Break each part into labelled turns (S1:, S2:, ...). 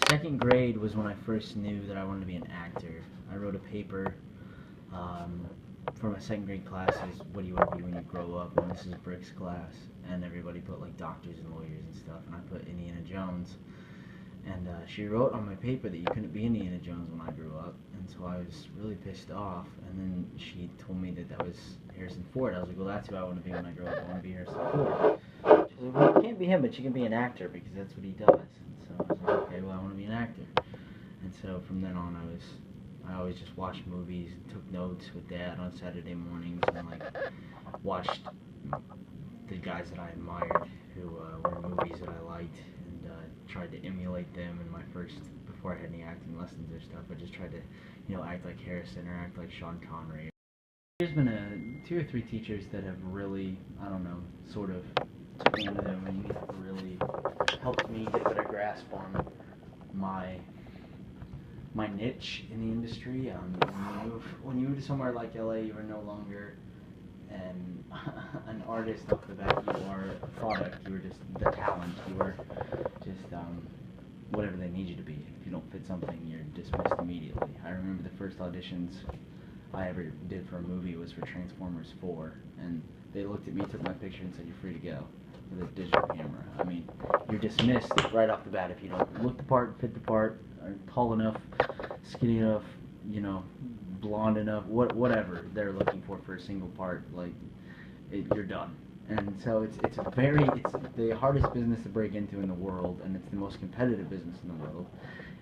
S1: Second grade was when I first knew that I wanted to be an actor. I wrote a paper for my second grade classes, what do you want to be when you grow up? And this is Brick's class, and everybody put like doctors and lawyers and stuff, and I put Indiana Jones. And she wrote on my paper that you couldn't be Indiana Jones when I grew up, and so I was really pissed off. And then she told me that was Harrison Ford. I was like, well, that's who I want to be when I grow up. I want to be Harrison Ford. She was like, well, you can't be him, but you can be an actor because that's what he does. And so I was like, okay, well, I want to be an actor. And so from then on, I always just watched movies, took notes with Dad on Saturday mornings, and like watched the guys that I admired who were in movies that I liked, and tried to emulate them. In my first, before I had any acting lessons or stuff, I just tried to, act like Harrison or act like Sean Connery. There's been two or three teachers that have really, I don't know, sort of took me under their wing, really helped me get a better grasp on my niche in the industry. When you move to somewhere like LA, you are no longer an artist off the bat. You are a product. You are just the talent. You are just whatever they need you to be. If you don't fit something, you're dismissed immediately. I remember the first auditions I ever did for a movie was for Transformers 4, and they looked at me, took my picture, and said, "You're free to go," with a digital camera. I mean, you're dismissed right off the bat if you don't look the part, fit the part, are tall enough, skinny enough, blonde enough, whatever they're looking for a single part. Like, you're done. And so it's the hardest business to break into in the world, and it's the most competitive business in the world.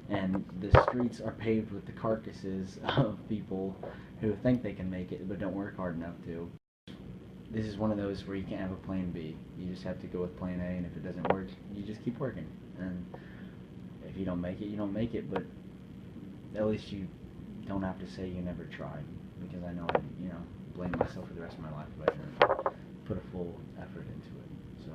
S1: And the streets are paved with the carcasses of people who think they can make it but don't work hard enough to. This is one of those where you can't have a plan B. You just have to go with plan A, and if it doesn't work, you just keep working. And if you don't make it, you don't make it, but at least you don't have to say you never tried, because I know I'd, blame myself for the rest of my life if I didn't put a full effort into it. So